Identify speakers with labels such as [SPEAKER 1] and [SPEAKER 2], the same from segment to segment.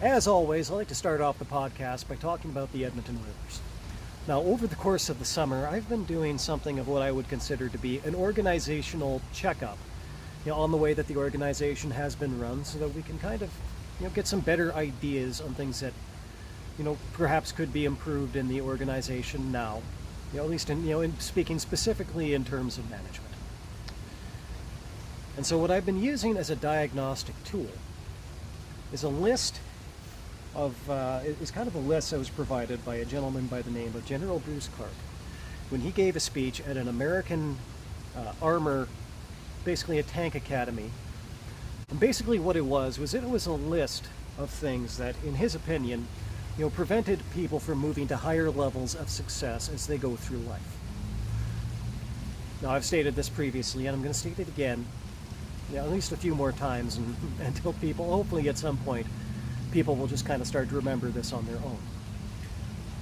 [SPEAKER 1] As always, I like to start off the podcast by talking about the Edmonton Oilers. Now, over the course of the summer, I've been doing something of what I would consider to be an organizational checkup, on the way that the organization has been run, so that we can kind of, get some better ideas on things that, perhaps could be improved in the organization now. At least in speaking specifically in terms of management. And so what I've been using as a diagnostic tool is a list of, is kind of a list that was provided by a gentleman by the name of General Bruce Clark when he gave a speech at an American armor, basically a tank academy. And basically what it was a list of things that, in his opinion, prevented people from moving to higher levels of success as they go through life. Now, I've stated this previously, and I'm going to state it again, at least a few more times, until people, hopefully at some point, people will just kind of start to remember this on their own.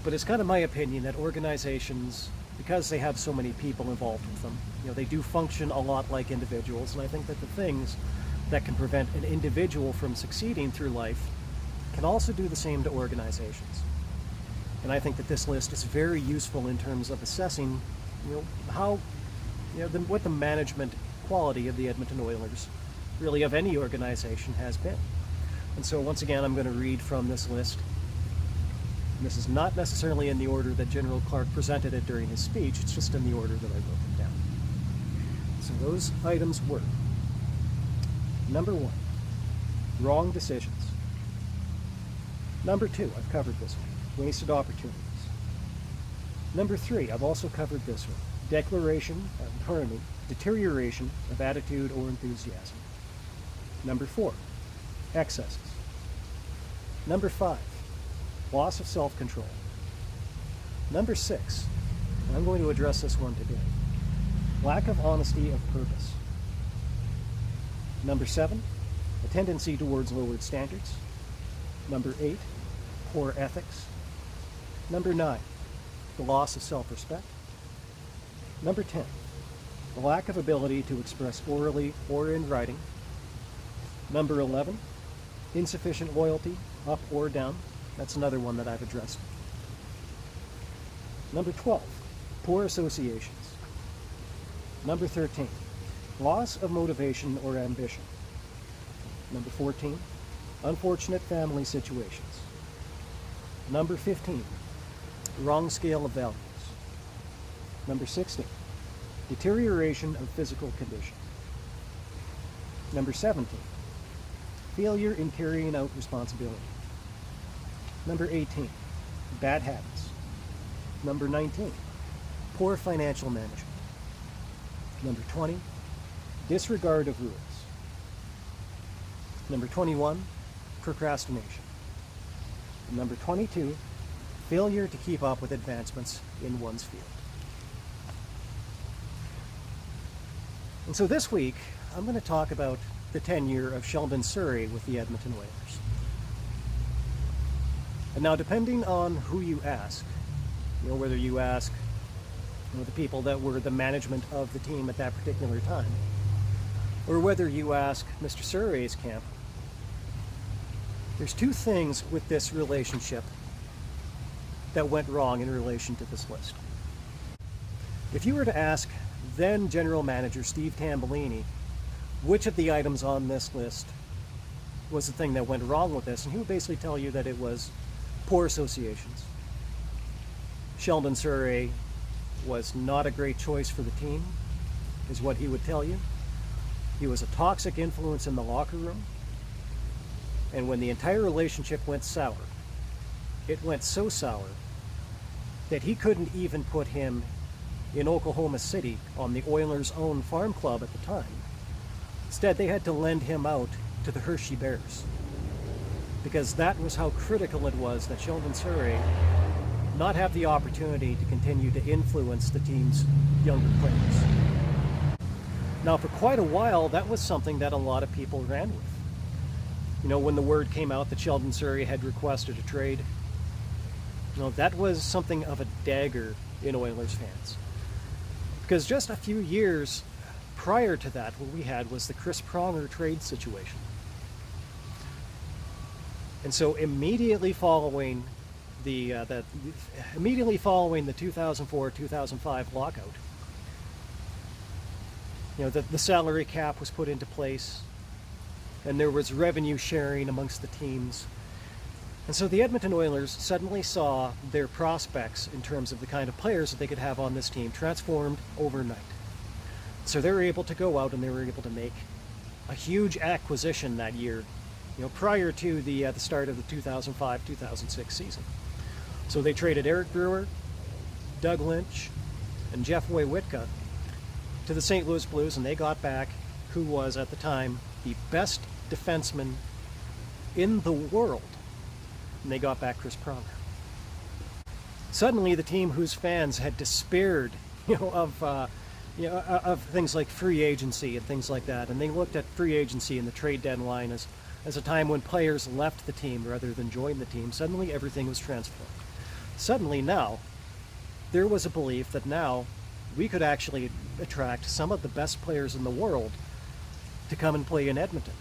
[SPEAKER 1] But it's kind of my opinion that organizations, because they have so many people involved with them, they do function a lot like individuals, and I think that the things that can prevent an individual from succeeding through life can also do the same to organizations. And I think that this list is very useful in terms of assessing, how, what the management quality of the Edmonton Oilers, really of any organization, has been. And so once again, I'm going to read from this list. And this is not necessarily in the order that General Clark presented it during his speech, it's just in the order that I wrote them down. So those items were: number 1, wrong decisions. Number 2, I've covered this one, wasted opportunities. Number 3, I've also covered this one, deterioration of attitude or enthusiasm. Number 4, excesses. Number 5, loss of self-control. Number 6, and I'm going to address this one today, lack of honesty of purpose. Number 7, a tendency towards lowered standards. Number 8, poor ethics. Number 9, the loss of self-respect. Number 10, the lack of ability to express orally or in writing. Number 11, insufficient loyalty, up or down. That's another one that I've addressed. Number 12, poor associations. Number 13, loss of motivation or ambition. Number 14, unfortunate family situations. Number 15, wrong scale of values. Number 16, deterioration of physical condition. Number 17, failure in carrying out responsibility. Number 18, bad habits. Number 19, poor financial management. Number 20, disregard of rules. Number 21, procrastination. Number 22, failure to keep up with advancements in one's field. And so this week, I'm going to talk about the tenure of Sheldon Souray with the Edmonton Oilers. And now, depending on who you ask, whether you ask the people that were the management of the team at that particular time, or whether you ask Mr. Souray's camp, there's two things with this relationship that went wrong in relation to this list. If you were to ask then General Manager Steve Tambellini which of the items on this list was the thing that went wrong with this, and he would basically tell you that it was poor associations. Sheldon Souray was not a great choice for the team, is what he would tell you. He was a toxic influence in the locker room, and when the entire relationship went sour, it went so sour that he couldn't even put him in Oklahoma City on the Oilers' own farm club at the time. Instead, they had to lend him out to the Hershey Bears, because that was how critical it was that Sheldon Souray not have the opportunity to continue to influence the team's younger players. Now, for quite a while, that was something that a lot of people ran with. When the word came out that Sheldon Souray had requested a trade, that was something of a dagger in Oilers fans. Because just a few years prior to that, what we had was the Chris Pronger trade situation. And so immediately following the 2004-2005 lockout, the salary cap was put into place, and there was revenue sharing amongst the teams. And so the Edmonton Oilers suddenly saw their prospects in terms of the kind of players that they could have on this team transformed overnight. So they were able to go out and they were able to make a huge acquisition that year, prior to the start of the 2005-2006 season. So they traded Eric Brewer, Doug Lynch, and Jeff Waywitka to the St. Louis Blues, and they got back who was at the time the best defenseman in the world, and they got back Chris Pronger. Suddenly, the team whose fans had despaired, of things like free agency and things like that, and they looked at free agency and the trade deadline as a time when players left the team rather than joined the team. Suddenly, everything was transformed. Suddenly, now, there was a belief that now we could actually attract some of the best players in the world to come and play in Edmonton.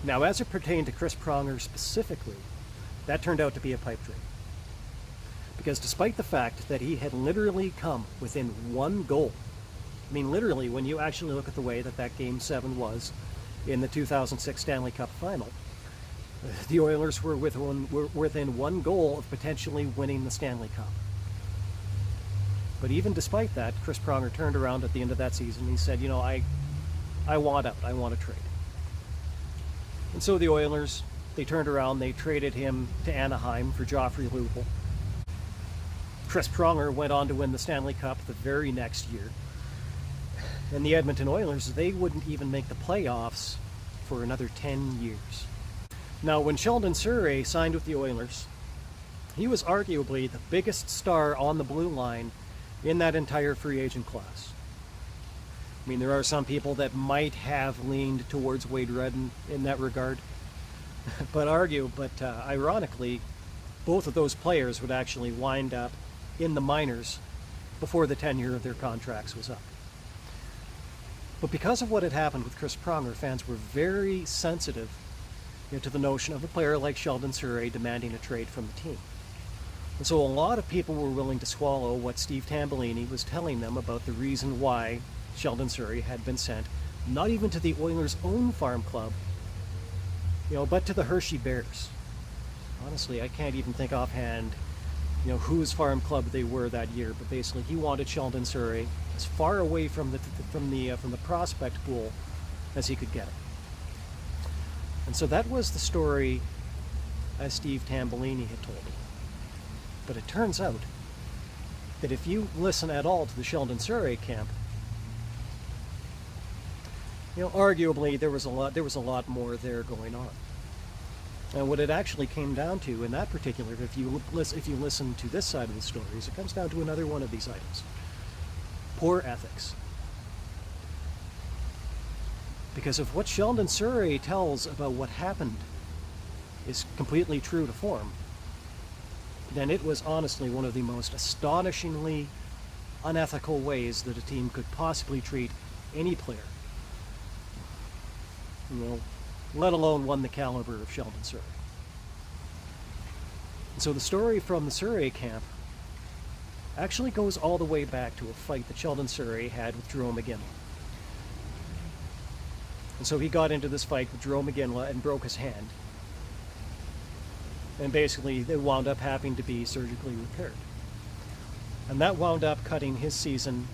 [SPEAKER 1] Now, as it pertained to Chris Pronger specifically, that turned out to be a pipe dream. Because despite the fact that he had literally come within one goal, I mean literally when you actually look at the way that Game 7 was in the 2006 Stanley Cup Final, the Oilers were within one goal of potentially winning the Stanley Cup. But even despite that, Chris Pronger turned around at the end of that season and he said, I want out, I want to trade. And so the Oilers, they turned around, they traded him to Anaheim for Joffrey Lupul. Chris Pronger went on to win the Stanley Cup the very next year. And the Edmonton Oilers, they wouldn't even make the playoffs for another 10 years. Now, when Sheldon Souray signed with the Oilers, he was arguably the biggest star on the blue line in that entire free agent class. I mean, there are some people that might have leaned towards Wade Redden in that regard, but ironically, both of those players would actually wind up in the minors before the tenure of their contracts was up. But because of what had happened with Chris Pronger, fans were very sensitive to the notion of a player like Sheldon Souray demanding a trade from the team. And so a lot of people were willing to swallow what Steve Tambellini was telling them about the reason why Sheldon Souray had been sent, not even to the Oilers' own farm club, but to the Hershey Bears. Honestly, I can't even think offhand, whose farm club they were that year. But basically, he wanted Sheldon Souray as far away from the prospect pool as he could get it. And so that was the story as Steve Tambellini had told it. But it turns out that if you listen at all to the Sheldon Souray camp, arguably there was a lot more there going on. And what it actually came down to in that particular, if you listen to this side of the stories, it comes down to another one of these items: poor ethics. Because if what Sheldon Souray tells about what happened is completely true to form, then it was honestly one of the most astonishingly unethical ways that a team could possibly treat any player. Let alone one the caliber of Sheldon Souray. And so the story from the Souray camp actually goes all the way back to a fight that Sheldon Souray had with Jarome Iginla. And so he got into this fight with Jarome Iginla and broke his hand. And basically, they wound up having to be surgically repaired. And that wound up cutting his season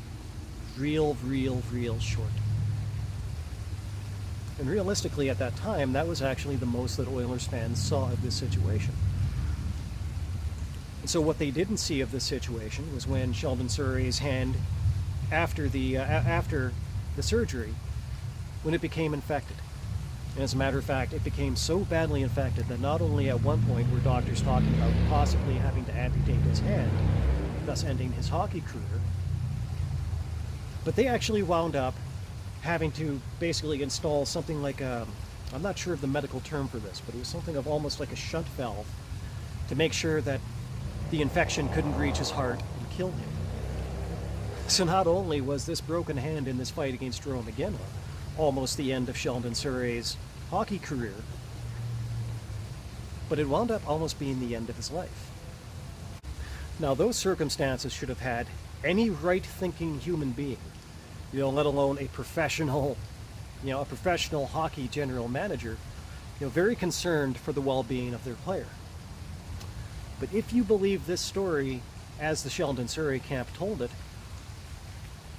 [SPEAKER 1] real short. And realistically, at that time, that was actually the most that Oilers fans saw of this situation. And so what they didn't see of this situation was when Sheldon Souray's hand, after the surgery, when it became infected. And as a matter of fact, it became so badly infected that not only at one point were doctors talking about possibly having to amputate his hand, thus ending his hockey career, but they actually wound up having to basically install something like I'm not sure of the medical term for this, but it was something of almost like a shunt valve to make sure that the infection couldn't reach his heart and kill him. So not only was this broken hand in this fight against Jarome Iginla almost the end of Sheldon Souray's hockey career, but it wound up almost being the end of his life. Now, those circumstances should have had any right-thinking human being, let alone a professional hockey general manager, very concerned for the well-being of their player. But if you believe this story as the Sheldon Souray camp told it,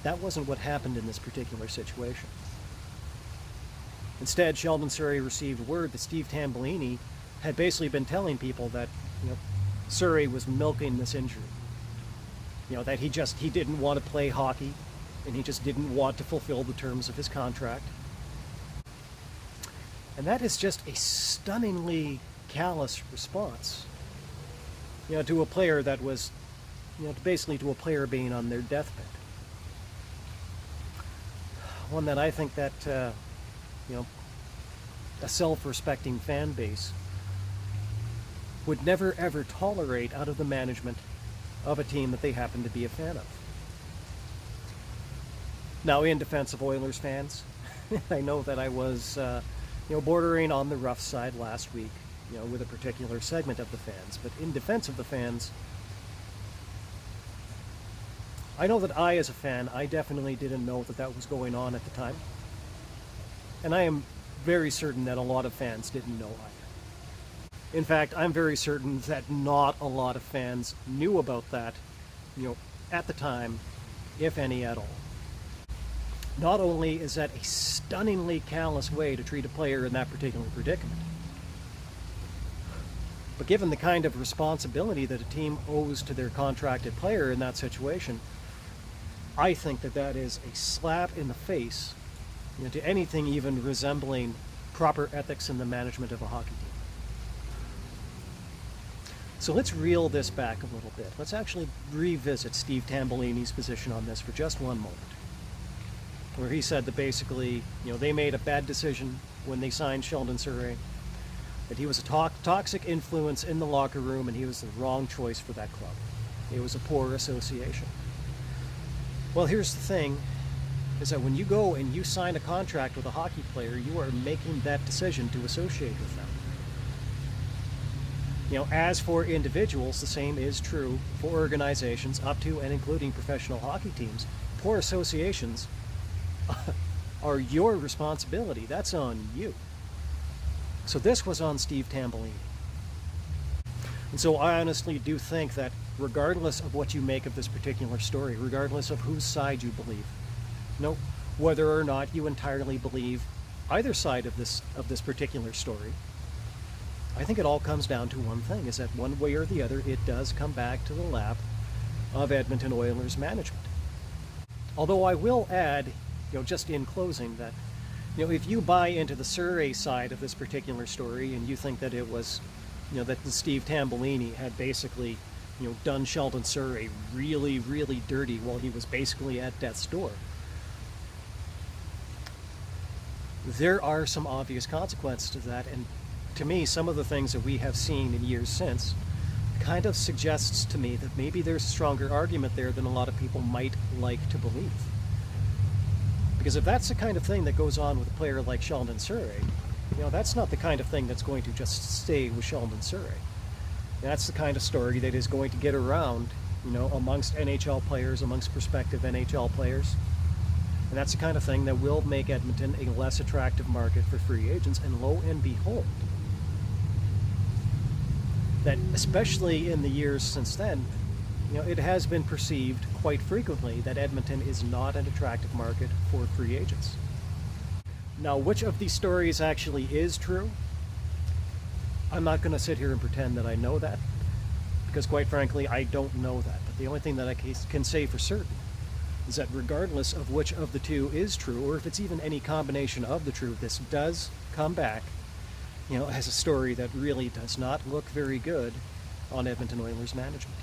[SPEAKER 1] that wasn't what happened in this particular situation. Instead, Sheldon Souray received word that Steve Tambellini had basically been telling people that, Souray was milking this injury. That he didn't want to play hockey, and he just didn't want to fulfill the terms of his contract. And that is just a stunningly callous response, to a player that was, basically to a player being on their deathbed. One that I think that, a self-respecting fan base would never ever tolerate out of the management of a team that they happen to be a fan of. Now, in defense of Oilers fans, I know that I was, bordering on the rough side last week, with a particular segment of the fans. But in defense of the fans, I know that I, as a fan, I definitely didn't know that that was going on at the time. And I am very certain that a lot of fans didn't know either. In fact, I'm very certain that not a lot of fans knew about that, at the time, if any at all. Not only is that a stunningly callous way to treat a player in that particular predicament, but given the kind of responsibility that a team owes to their contracted player in that situation, I think that that is a slap in the face, to anything even resembling proper ethics in the management of a hockey team. So let's reel this back a little bit. Let's actually revisit Steve Tambellini's position on this for just one moment, where he said that basically, they made a bad decision when they signed Sheldon Souray, that he was a toxic influence in the locker room and he was the wrong choice for that club. It was a poor association. Well, here's the thing, is that when you go and you sign a contract with a hockey player, you are making that decision to associate with them. As for individuals, the same is true for organizations up to and including professional hockey teams. Poor associations are your responsibility. That's on you. So this was on Steve Tambellini. And so I honestly do think that regardless of what you make of this particular story, regardless of whose side you believe, whether or not you entirely believe either side of this particular story, I think it all comes down to one thing, is that one way or the other, it does come back to the lap of Edmonton Oilers management. Although I will add, just in closing, that, if you buy into the Souray side of this particular story and you think that it was, that Steve Tambellini had basically, done Sheldon Souray really, really dirty while he was basically at death's door, there are some obvious consequences to that, and to me, some of the things that we have seen in years since kind of suggests to me that maybe there's a stronger argument there than a lot of people might like to believe. Because if that's the kind of thing that goes on with a player like Sheldon Souray, that's not the kind of thing that's going to just stay with Sheldon Souray. That's the kind of story that is going to get around, amongst NHL players, amongst prospective NHL players. And that's the kind of thing that will make Edmonton a less attractive market for free agents. And lo and behold, that especially in the years since then, it has been perceived quite frequently that Edmonton is not an attractive market for free agents. Now, which of these stories actually is true? I'm not going to sit here and pretend that I know that, because quite frankly, I don't know that. But the only thing that I can say for certain is that regardless of which of the two is true, or if it's even any combination of the two, this does come back, as a story that really does not look very good on Edmonton Oilers management.